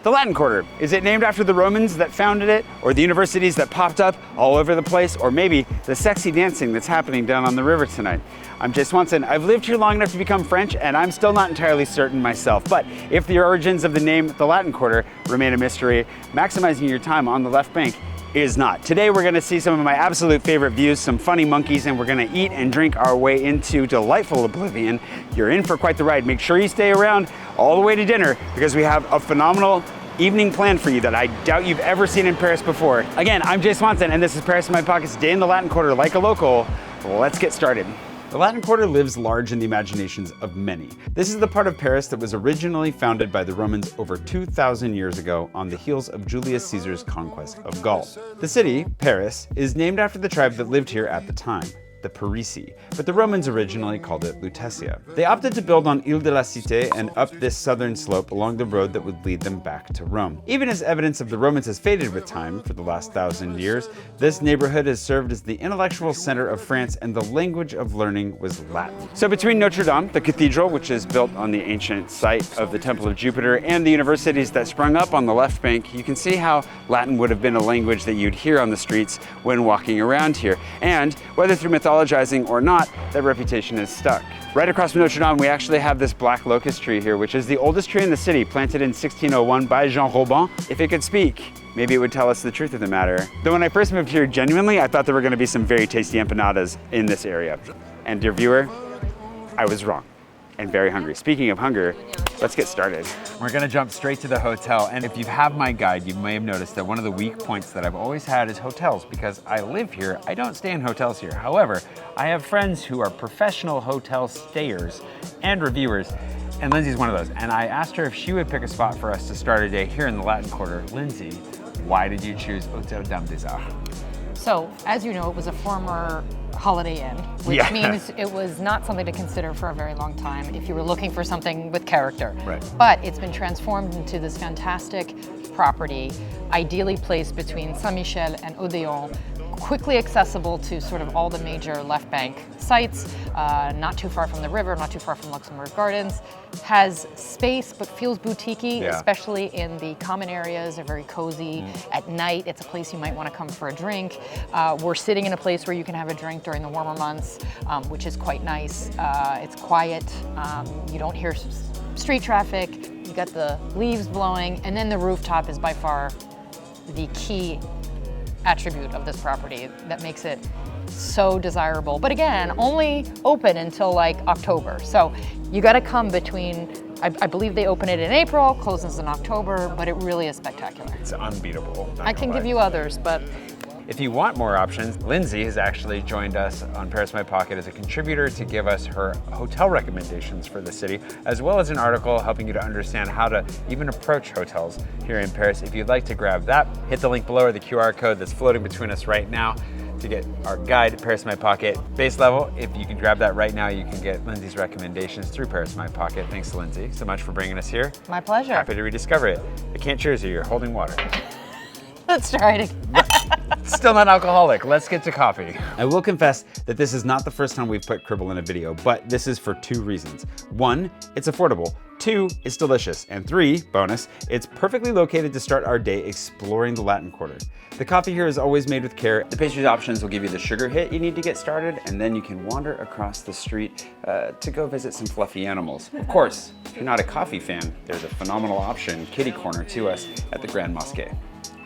The Latin Quarter. Is it named after the Romans that founded it, or the universities that popped up all over the place, or maybe the sexy dancing that's happening down on the river tonight? I'm Jay Swanson. I've lived here long enough to become French, and I'm still not entirely certain myself. But if the origins of the name the Latin Quarter remain a mystery, maximizing your time on the left bank is not. Today we're gonna see some of my absolute favorite views, some funny monkeys, and we're gonna eat and drink our way into delightful oblivion. You're in for quite the ride. Make sure you stay around all the way to dinner because we have a phenomenal evening planned for you that I doubt you've ever seen in Paris before. Again, I'm Jay Swanson and this is Paris in My Pockets, Day in the Latin Quarter like a local. Let's get started. The Latin Quarter lives large in the imaginations of many. This is the part of Paris that was originally founded by the Romans over 2,000 years ago on the heels of Julius Caesar's conquest of Gaul. The city, Paris, is named after the tribe that lived here at the time, the Parisi, but the Romans originally called it Lutetia. They opted to build on Ile de la Cité and up this southern slope along the road that would lead them back to Rome. Even as evidence of the Romans has faded with time for the last 1,000 years, this neighborhood has served as the intellectual center of France and the language of learning was Latin. So between Notre Dame, the cathedral, which is built on the ancient site of the Temple of Jupiter, and the universities that sprung up on the left bank, you can see how Latin would have been a language that you'd hear on the streets when walking around here. And whether through mythologizing or not, that reputation is stuck. Right across from Notre Dame, we actually have this black locust tree here, which is the oldest tree in the city, planted in 1601 by Jean Robin. If it could speak, maybe it would tell us the truth of the matter. Though when I first moved here, genuinely, I thought there were gonna be some very tasty empanadas in this area. And dear viewer, I was wrong and very hungry. Speaking of hunger, let's get started. We're gonna jump straight to the hotel. And if you have my guide, you may have noticed that one of the weak points that I've always had is hotels. Because I live here, I don't stay in hotels here. However, I have friends who are professional hotel stayers and reviewers, and Lindsay's one of those. And I asked her if she would pick a spot for us to start a day here in the Latin Quarter. Lindsay, why did you choose Hôtel Dame des Arts? So, as you know, it was a former Holiday Inn, which means it was not something to consider for a very long time if you were looking for something with character. Right. But it's been transformed into this fantastic property, ideally placed between Saint-Michel and Odéon, quickly accessible to sort of all the major left bank sites, not too far from the river, not too far from Luxembourg Gardens, has space but feels boutique-y, especially in the common areas. They're very cozy. At night, it's a place you might want to come for a drink. We're sitting in a place where you can have a drink during the warmer months, which is quite nice. It's quiet. You don't hear street traffic. You got the leaves blowing, and then the rooftop is by far the key attribute of this property that makes it so desirable. But again, only open until like October. So you got to come between, I believe they open it in April, closes in October, but it really is spectacular. It's unbeatable. I can give you others, but if you want more options, Lindsay has actually joined us on Paris My Pocket as a contributor to give us her hotel recommendations for the city, as well as an article helping you to understand how to even approach hotels here in Paris. If you'd like to grab that, hit the link below or the QR code that's floating between us right now to get our guide, Paris My Pocket base level. If you can grab that right now, you can get Lindsay's recommendations through Paris My Pocket. Thanks to Lindsay so much for bringing us here. My pleasure. Happy to rediscover it. I can't cheers you, you're holding water. Let's try it again. Still not alcoholic. Let's get to coffee. I will confess that this is not the first time we've put Crible in a video, but this is for two reasons. One, it's affordable. Two, it's delicious. And three, bonus, it's perfectly located to start our day exploring the Latin Quarter. The coffee here is always made with care. The pastries options will give you the sugar hit you need to get started, and then you can wander across the street to go visit some fluffy animals. Of course, if you're not a coffee fan, there's a phenomenal option, kitty corner to us at the Grande Mosquée.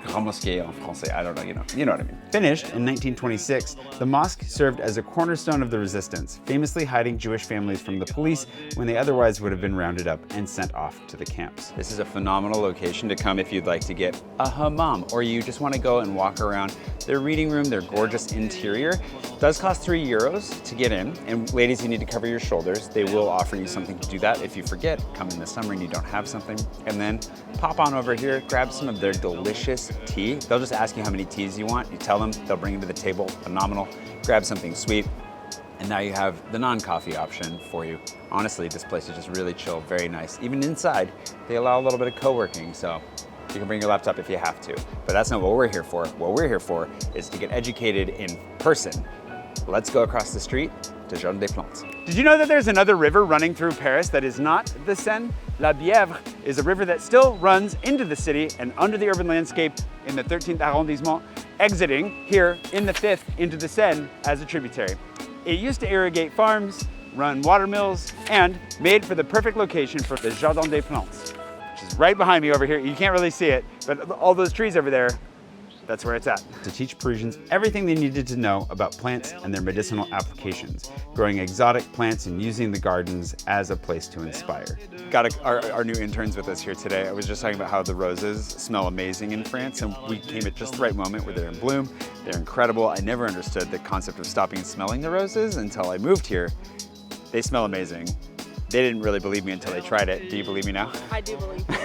Grande Mosquée en français, I don't know, you know what I mean. Finished in 1926, the mosque served as a cornerstone of the resistance, famously hiding Jewish families from the police when they otherwise would have been rounded up and sent off to the camps. This is a phenomenal location to come if you'd like to get a hammam, or you just want to go and walk around their reading room, their gorgeous interior. It does cost €3 to get in, and ladies, you need to cover your shoulders. They will offer you something to do that if you forget, come in the summer and you don't have something, and then pop on over here, grab some of their delicious tea. They'll just ask you how many teas you want. You tell them, they'll bring them to the table. Phenomenal. Grab something sweet. And now you have the non-coffee option for you. Honestly, this place is just really chill, very nice. Even inside, they allow a little bit of co-working, so you can bring your laptop if you have to. But that's not what we're here for. What we're here for is to get educated in person. Let's go across the street to Jardin des Plantes. Did you know that there's another river running through Paris that is not the Seine? La Bièvre is a river that still runs into the city and under the urban landscape in the 13th arrondissement, exiting here in the 5th into the Seine as a tributary. It used to irrigate farms, run water mills, and made for the perfect location for the Jardin des Plantes, which is right behind me over here. You can't really see it, but all those trees over there, that's where it's at. To teach Parisians everything they needed to know about plants and their medicinal applications, growing exotic plants and using the gardens as a place to inspire. Got our new interns with us here today. I was just talking about how the roses smell amazing in France, and we came at just the right moment where they're in bloom. They're incredible. I never understood the concept of stopping and smelling the roses until I moved here. They smell amazing. They didn't really believe me until they tried it. Do you believe me now? I do believe you.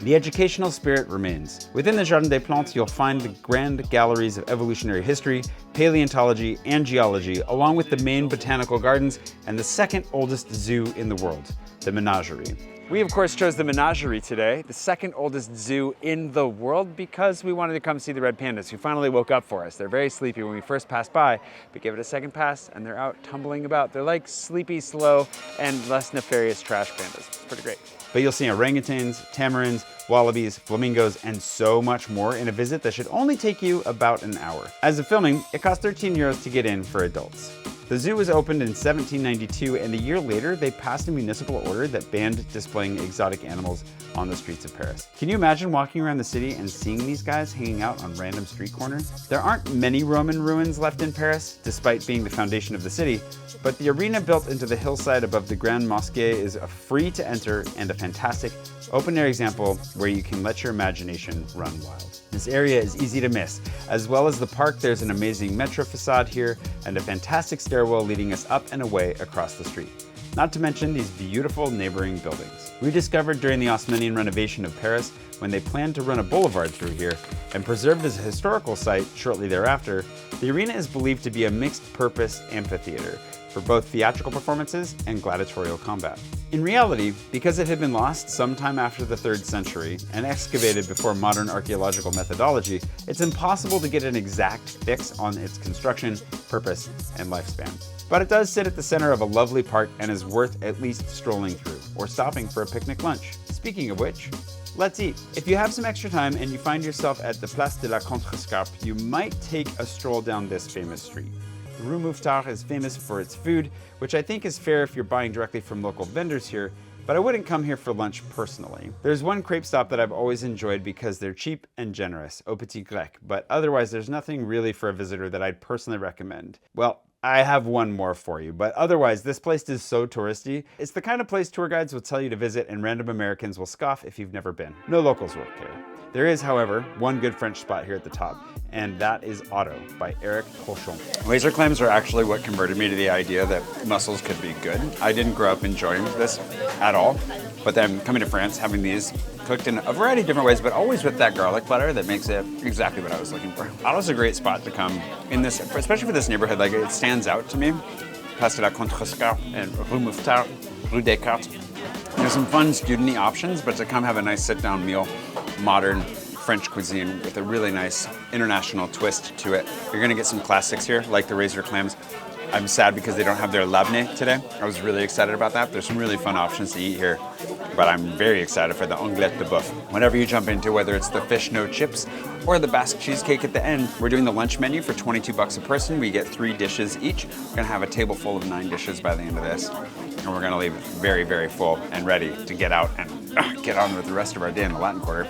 The educational spirit remains. Within the Jardin des Plantes, you'll find the grand galleries of evolutionary history, paleontology, and geology, along with the main botanical gardens and the second oldest zoo in the world, the Menagerie. We, of course, chose the Menagerie today, the second oldest zoo in the world, because we wanted to come see the red pandas, who finally woke up for us. They're very sleepy when we first passed by, but give it a second pass, and they're out tumbling about. They're like sleepy, slow, and less nefarious trash pandas. It's pretty great. But you'll see orangutans, tamarins, wallabies, flamingos, and so much more in a visit that should only take you about an hour. As of filming, it costs €13 to get in for adults. The zoo was opened in 1792, and a year later, they passed a municipal order that banned displaying exotic animals on the streets of Paris. Can you imagine walking around the city and seeing these guys hanging out on random street corners? There aren't many Roman ruins left in Paris, despite being the foundation of the city, but the arena built into the hillside above the Grande Mosquée is a free to enter and a fantastic open-air example where you can let your imagination run wild. This area is easy to miss. As well as the park, there's an amazing metro facade here and a fantastic stairwell leading us up and away across the street. Not to mention these beautiful neighboring buildings. Rediscovered during the Haussmannian renovation of Paris, when they planned to run a boulevard through here, and preserved as a historical site shortly thereafter, the arena is believed to be a mixed-purpose amphitheater for both theatrical performances and gladiatorial combat. In reality, because it had been lost sometime after the 3rd century and excavated before modern archaeological methodology, it's impossible to get an exact fix on its construction, purpose, and lifespan. But it does sit at the center of a lovely park and is worth at least strolling through, or stopping for a picnic lunch. Speaking of which, let's eat. If you have some extra time and you find yourself at the Place de la Contrescarpe, you might take a stroll down this famous street. Rue Mouffetard is famous for its food, which I think is fair if you're buying directly from local vendors here, but I wouldn't come here for lunch personally. There's one crepe stop that I've always enjoyed because they're cheap and generous, Au Petit Grec, but otherwise there's nothing really for a visitor that I'd personally recommend. Well, I have one more for you, but otherwise this place is so touristy. It's the kind of place tour guides will tell you to visit and random Americans will scoff if you've never been. No locals work here. There is, however, one good French spot here at the top, and that is Otto by Eric Cochon. Laser clams are actually what converted me to the idea that mussels could be good. I didn't grow up enjoying this at all, but then coming to France, having these cooked in a variety of different ways, but always with that garlic butter that makes it exactly what I was looking for. Otto's a great spot to come in this, especially for this neighborhood. Like, it stands out to me. Place de la Contrescarpe and Rue Mouffetard, Rue Descartes. There's some fun student-y options, but to come have a nice sit-down meal, modern French cuisine with a really nice international twist to it. You're gonna get some classics here, like the razor clams. I'm sad because they don't have their labneh today. I was really excited about that. There's some really fun options to eat here, but I'm very excited for the omelette de boeuf. Whatever you jump into, whether it's the fish no chips or the Basque cheesecake at the end, we're doing the lunch menu for $22 a person. We get 3 dishes each. We're gonna have a table full of 9 dishes by the end of this, and we're gonna leave very, very full and ready to get out and get on with the rest of our day in the Latin Quarter.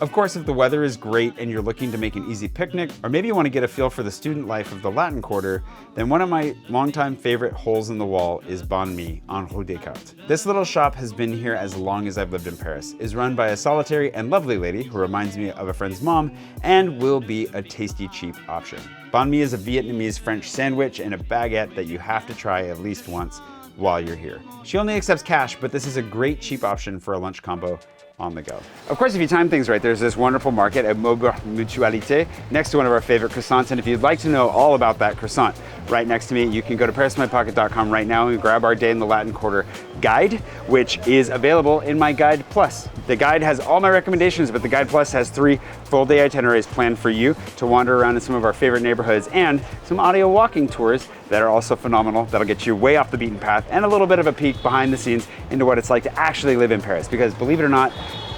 Of course, if the weather is great and you're looking to make an easy picnic, or maybe you want to get a feel for the student life of the Latin Quarter, then one of my longtime favorite holes in the wall is Bành Mí on Rue Descartes. This little shop has been here as long as I've lived in Paris, is run by a solitary and lovely lady who reminds me of a friend's mom, and will be a tasty, cheap option. Bành Mí is a Vietnamese French sandwich and a baguette that you have to try at least once while you're here. She only accepts cash, but this is a great cheap option for a lunch combo on the go. Of course, if you time things right, there's this wonderful market at Maubert Mutualité next to one of our favorite croissants. And if you'd like to know all about that croissant right next to me, you can go to parismypocket.com right now and grab our Day in the Latin Quarter guide, which is available in my Guide Plus. The guide has all my recommendations, but the Guide Plus has 3 full-day itineraries planned for you to wander around in some of our favorite neighborhoods, and some audio walking tours that are also phenomenal. That'll get you way off the beaten path and a little bit of a peek behind the scenes into what it's like to actually live in Paris, because believe it or not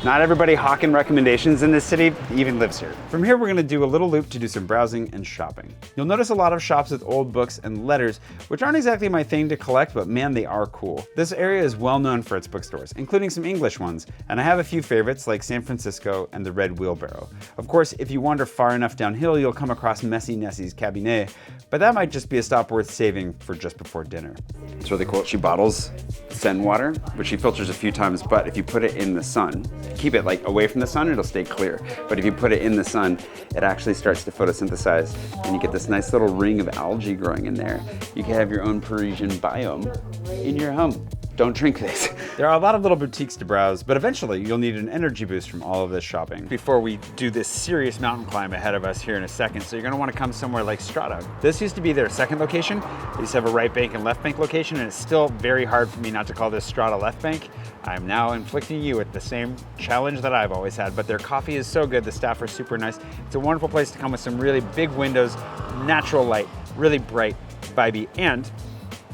everybody hawking recommendations in this city even lives here. From here, we're gonna do a little loop to do some browsing and shopping. You'll notice a lot of shops with old books and letters, which aren't exactly my thing to collect, but man, they are cool. This area is well known for its bookstores, including some English ones, and I have a few favorites like San Francisco and the Red Wheelbarrow. Of course, if you wander far enough downhill, you'll come across Messy Nessie's Cabinet, but that might just be a stop worth saving for just before dinner. It's really cool. She bottles Seine water, which she filters a few times, but if you put it in the sun, keep it like away from the sun, it'll stay clear. But if you put it in the sun, it actually starts to photosynthesize and you get this nice little ring of algae growing in there. You can have your own Parisian biome in your home. Don't drink this. There are a lot of little boutiques to browse, but eventually you'll need an energy boost from all of this shopping before we do this serious mountain climb ahead of us here in a second. So you're gonna wanna come somewhere like Strada. This used to be their second location. They used to have a right bank and left bank location, and it's still very hard for me not to call this Strada left bank. I'm now inflicting you with the same challenge that I've always had, but their coffee is so good, the staff are super nice. It's a wonderful place to come with some really big windows, natural light, really bright, vibey, and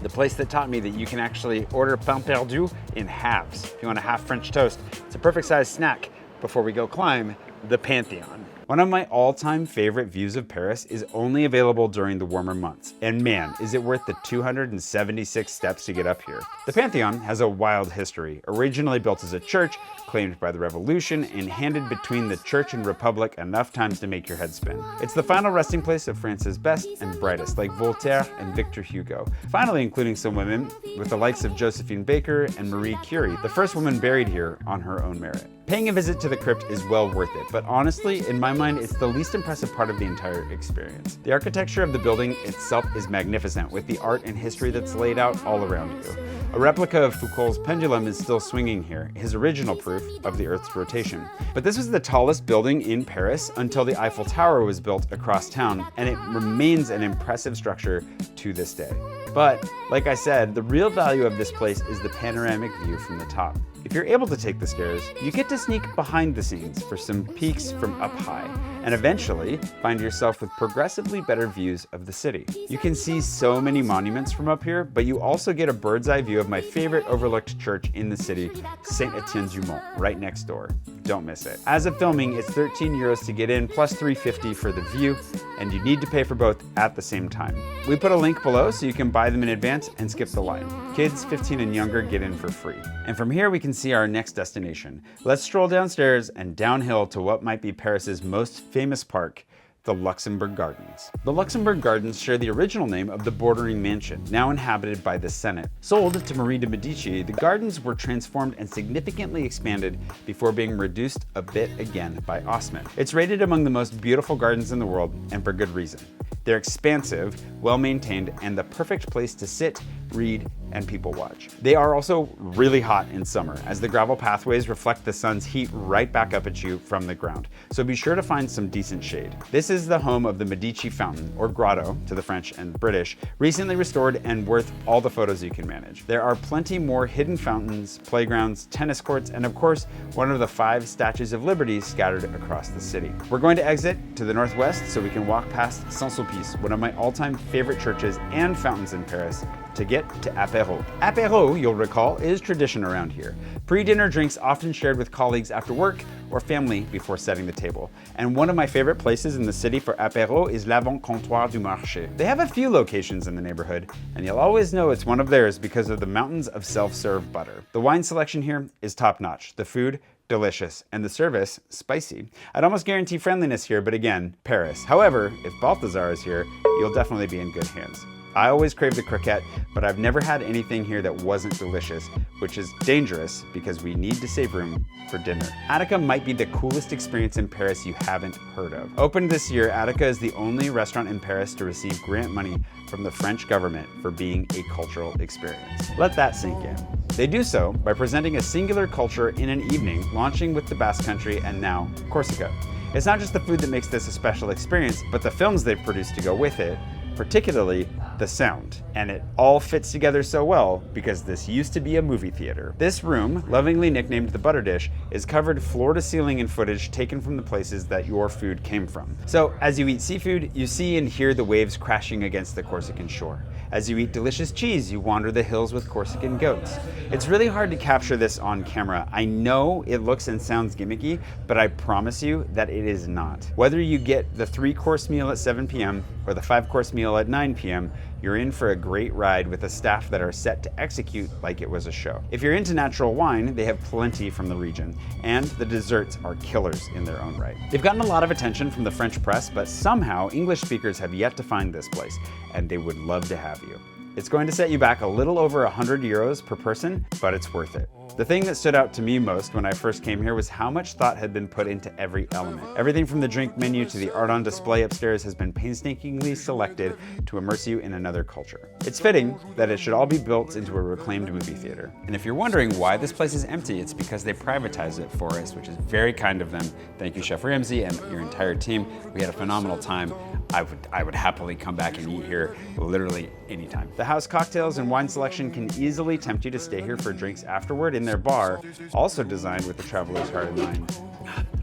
the place that taught me that you can actually order pain perdu in halves. If you want a half French toast, it's a perfect size snack before we go climb the Pantheon. One of my all-time favorite views of Paris is only available during the warmer months. And man, is it worth the 276 steps to get up here. The Pantheon has a wild history. Originally built as a church, claimed by the Revolution, and handed between the church and republic enough times to make your head spin. It's the final resting place of France's best and brightest, like Voltaire and Victor Hugo. Finally including some women, with the likes of Josephine Baker and Marie Curie, the first woman buried here on her own merit. Paying a visit to the crypt is well worth it, but honestly, in my mind, it's the least impressive part of the entire experience. The architecture of the building itself is magnificent, with the art and history that's laid out all around you. A replica of Foucault's pendulum is still swinging here, his original proof of the Earth's rotation. But this was the tallest building in Paris until the Eiffel Tower was built across town, and it remains an impressive structure to this day. But, like I said, the real value of this place is the panoramic view from the top. If you're able to take the stairs, you get to sneak behind the scenes for some peeks from up high, and eventually find yourself with progressively better views of the city. You can see so many monuments from up here, but you also get a bird's eye view of my favorite overlooked church in the city, Saint-Étienne-du-Mont, right next door. Don't miss it. As of filming, it's 13 euros to get in, plus 3.50 for the view, and you need to pay for both at the same time. We put a link below so you can buy them in advance and skip the line. Kids 15 and younger get in for free. And from here we can see our next destination. Let's stroll downstairs and downhill to what might be Paris's most famous park, the Luxembourg Gardens. The Luxembourg Gardens share the original name of the bordering mansion, now inhabited by the Senate. Sold to Marie de Medici, the gardens were transformed and significantly expanded before being reduced a bit again by Haussmann. It's rated among the most beautiful gardens in the world, and for good reason. They're expansive, well-maintained, and the perfect place to sit, read, and people watch. They are also really hot in summer, as the gravel pathways reflect the sun's heat right back up at you from the ground, so be sure to find some decent shade. This is the home of the Medici Fountain, or Grotto to the French and British, recently restored and worth all the photos you can manage. There are plenty more hidden fountains, playgrounds, tennis courts, and of course, one of the 5 statues of Liberty scattered across the city. We're going to exit to the northwest so we can walk past Saint-Sulpice, one of my all-time favorite churches and fountains in Paris, to get to apéro. Apéro, you'll recall, is tradition around here. Pre-dinner drinks often shared with colleagues after work or family before setting the table. And one of my favorite places in the city for apéro is l'avant Comptoir du Marché. They have a few locations in the neighborhood, and you'll always know it's one of theirs because of the mountains of self-serve butter. The wine selection here is top-notch. The food, delicious, and the service, spicy. I'd almost guarantee friendliness here, but again, Paris. However, if Balthazar is here, you'll definitely be in good hands. I always crave the croquette, but I've never had anything here that wasn't delicious, which is dangerous because we need to save room for dinner. ATICA might be the coolest experience in Paris you haven't heard of. Opened this year, ATICA is the only restaurant in Paris to receive grant money from the French government for being a cultural experience. Let that sink in. They do so by presenting a singular culture in an evening, launching with the Basque Country and now Corsica. It's not just the food that makes this a special experience, but the films they've produced to go with it, particularly the sound. And it all fits together so well because this used to be a movie theater. This room, lovingly nicknamed the Butter Dish, is covered floor to ceiling in footage taken from the places that your food came from. So as you eat seafood, you see and hear the waves crashing against the Corsican shore. As you eat delicious cheese, you wander the hills with Corsican goats. It's really hard to capture this on camera. I know it looks and sounds gimmicky, but I promise you that it is not. Whether you get the 3-course meal at 7 p.m. or the 5-course meal at 9 p.m., you're in for a great ride with a staff that are set to execute like it was a show. If you're into natural wine, they have plenty from the region, and the desserts are killers in their own right. They've gotten a lot of attention from the French press, but somehow English speakers have yet to find this place, and they would love to have you. It's going to set you back a little over 100 euros per person, but it's worth it. The thing that stood out to me most when I first came here was how much thought had been put into every element. Everything from the drink menu to the art on display upstairs has been painstakingly selected to immerse you in another culture. It's fitting that it should all be built into a reclaimed movie theater. And if you're wondering why this place is empty, it's because they privatized it for us, which is very kind of them. Thank you, Chef Ramsay and your entire team. We had a phenomenal time. I would happily come back and eat here literally anytime. The house cocktails and wine selection can easily tempt you to stay here for drinks afterward in their bar, also designed with the traveler's heart in mind.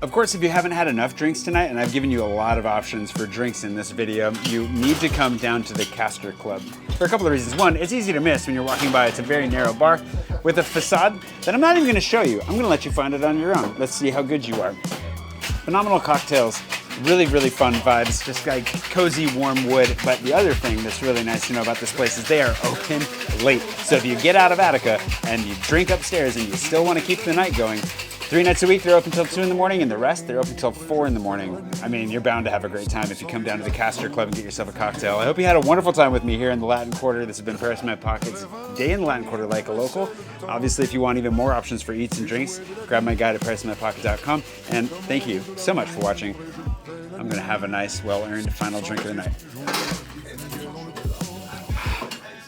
Of course, if you haven't had enough drinks tonight, and I've given you a lot of options for drinks in this video, you need to come down to the Castor Club for a couple of reasons. One, it's easy to miss when you're walking by. It's a very narrow bar with a facade that I'm not even gonna show you. I'm gonna let you find it on your own. Let's see how good you are. Phenomenal cocktails. Really, really fun vibes, just like cozy, warm wood. But the other thing that's really nice to know about this place is they are open late. So if you get out of Attica and you drink upstairs and you still want to keep the night going, 3 nights a week they're open till 2 in the morning, and the rest they're open till 4 in the morning. I mean, you're bound to have a great time if you come down to the Castor Club and get yourself a cocktail. I hope you had a wonderful time with me here in the Latin Quarter. This has been Paris in My Pockets, day in the Latin Quarter like a local. Obviously, if you want even more options for eats and drinks, grab my guide at parisinmypocket.com. And thank you so much for watching. I'm gonna have a nice, well-earned final drink of the night.